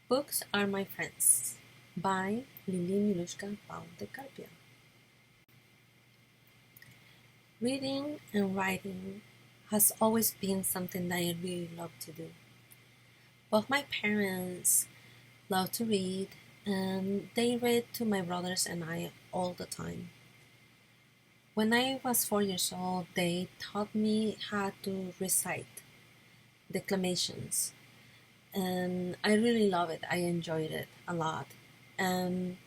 Books Are My Friends by Lili Milushka Pau de Carpia. Reading and writing has always been something that I really love to do. Both my parents love to read, and they read to my brothers and I all the time. When I was 4 years old, they taught me how to recite declamations, and I really love it. I enjoyed it a lot. And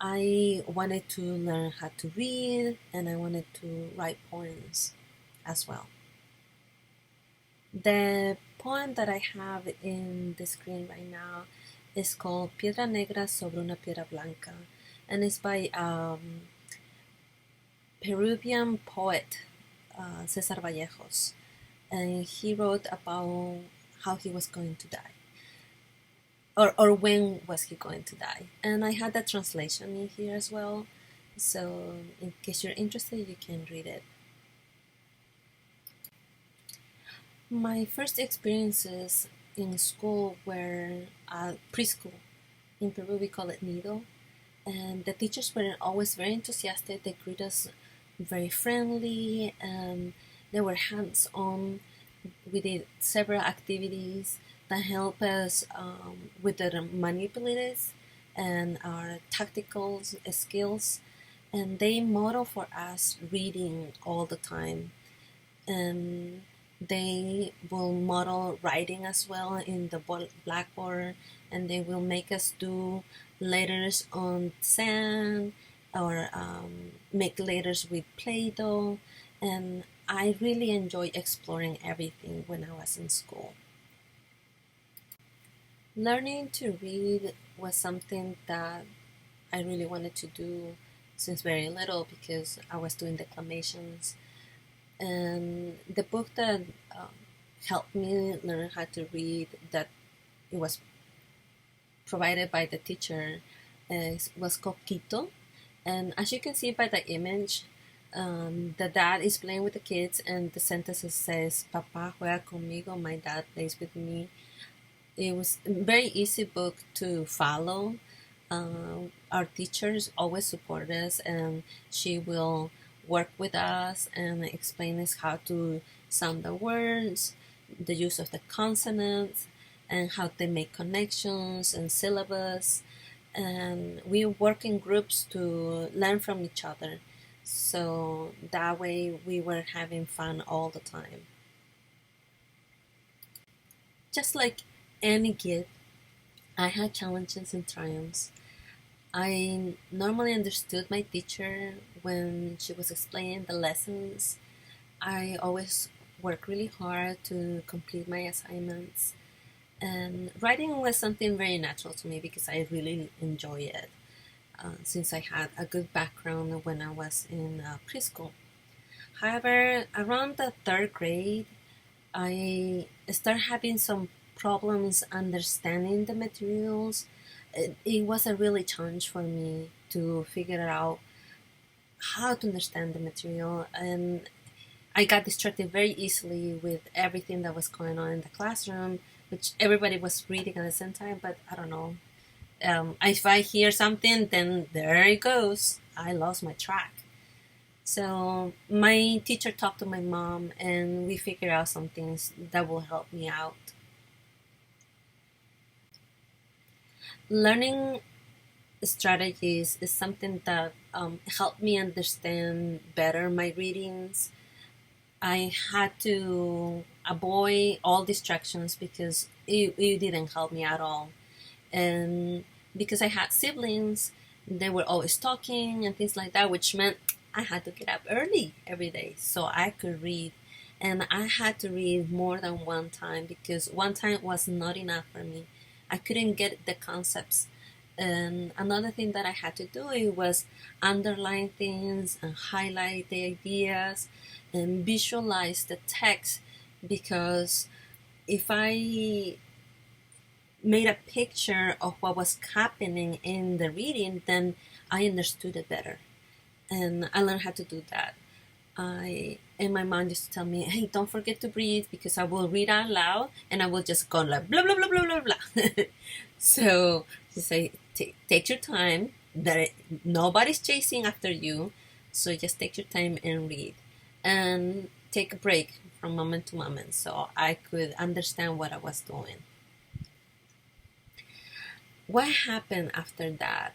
I wanted to learn how to read, and I wanted to write poems as well. The poem that I have in the screen right now is called Piedra Negra sobre una piedra blanca, and it's by Peruvian poet Cesar Vallejos, and he wrote about how he was going to die, or when was he going to die. And I had the translation in here as well, so in case you're interested, you can read it. My first experiences in school were at preschool. In Peru, we call it nido. And the teachers were always very enthusiastic. They greeted us very friendly, and they were hands-on. We did several activities that help us with the manipulatives and our tactical skills. And they model for us reading all the time. And they will model writing as well in the blackboard, and they will make us do letters on sand or make letters with Play-Doh. And I really enjoy exploring everything when I was in school. Learning to read was something that I really wanted to do since very little because I was doing declamations. And the book that helped me learn how to read, that it was provided by the teacher, was called Quito. And as you can see by the image, the dad is playing with the kids, and the sentence says, "Papá juega conmigo," my dad plays with me. It was a very easy book to follow. Our teachers always support us, and she will work with us and explain us how to sound the words, the use of the consonants, and how they make connections and syllabus. And we work in groups to learn from each other. So that way we were having fun all the time. Just like any kid, I had challenges and triumphs. I normally understood my teacher when she was explaining the lessons. I always worked really hard to complete my assignments. And writing was something very natural to me because I really enjoy it since I had a good background when I was in preschool. However, around the third grade, I started having some problems understanding the materials. It was a really challenge for me to figure out how to understand the material, and I got distracted very easily with everything that was going on in the classroom, which everybody was reading at the same time, but I don't know. If I hear something, then there it goes. I lost my track. So my teacher talked to my mom, and we figured out some things that will help me out. Learning strategies is something that helped me understand better my readings. I had to avoid all distractions because it didn't help me at all. And because I had siblings, they were always talking and things like that, which meant I had to get up early every day so I could read. And I had to read more than one time because one time was not enough for me. I couldn't get the concepts. And another thing that I had to do it was underline things and highlight the ideas and visualize the text, because if I made a picture of what was happening in the reading, then I understood it better. And I learned how to do that. I and my mom used to tell me, "Hey, don't forget to breathe," because I will read out loud and I will just go like blah blah blah blah blah blah. So she say, Take your time. That nobody's chasing after you, so just take your time and read, and take a break from moment to moment, so I could understand what I was doing. What happened after that?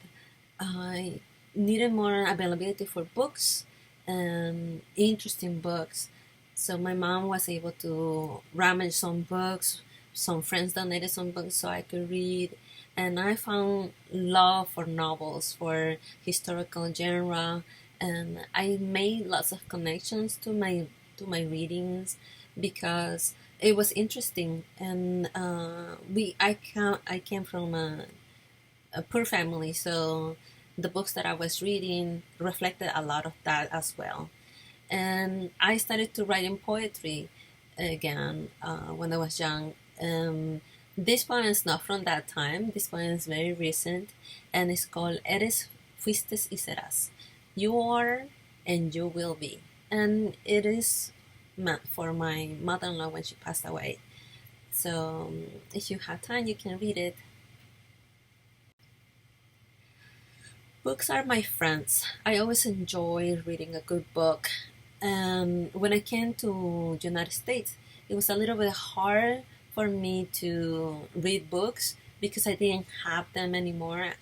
I needed more availability for books and interesting books. So my mom was able to rummage some books. Some friends donated some books so I could read. And I found love for novels, for historical genre, and I made lots of connections to my readings because it was interesting. And I came from a poor family, so the books that I was reading reflected a lot of that as well. And I started to write in poetry again when I was young. This poem is not from that time. This poem is very recent, and it's called "Eres, fuistes y serás." You are, and you will be. And it is meant for my mother-in-law when she passed away. So if you have time, you can read it. Books are my friends. I always enjoy reading a good book. And when I came to United States, it was a little bit hard for me to read books because I didn't have them anymore.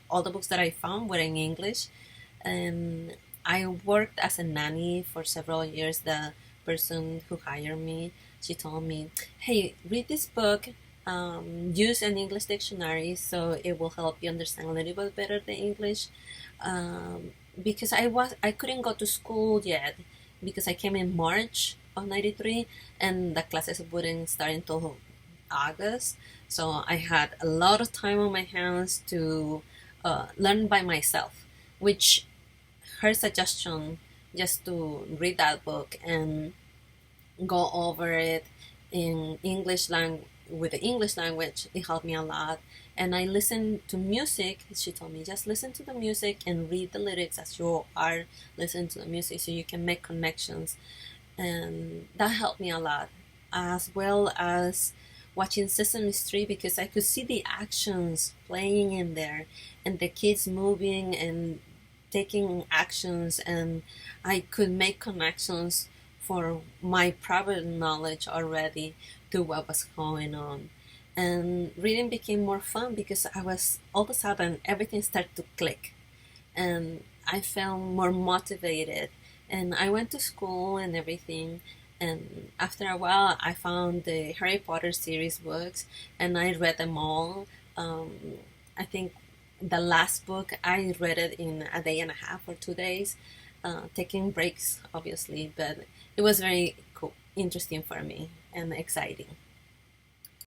All the books that I found were in English. And I worked as a nanny for several years. The person who hired me, she told me, "Hey, read this book. Use an English dictionary so it will help you understand a little bit better the English." Because I couldn't go to school yet because I came in March of '93 and the classes wouldn't start until August. So I had a lot of time on my hands to learn by myself, which her suggestion just to read that book and go over it in English language with the English language, it helped me a lot. And I listened to music. She told me just listen to the music and read the lyrics as you are listening to the music, so you can make connections, and that helped me a lot, as well as watching Sesame Street because I could see the actions playing in there and the kids moving and taking actions, and I could make connections for my private knowledge already to what was going on. And reading became more fun because I was all of a sudden everything started to click and I felt more motivated. And I went to school and everything. And after a while, I found the Harry Potter series books and I read them all. Um, I think the last book I read it in a day and a half or 2 days, taking breaks, obviously, but it was very cool, interesting for me and exciting.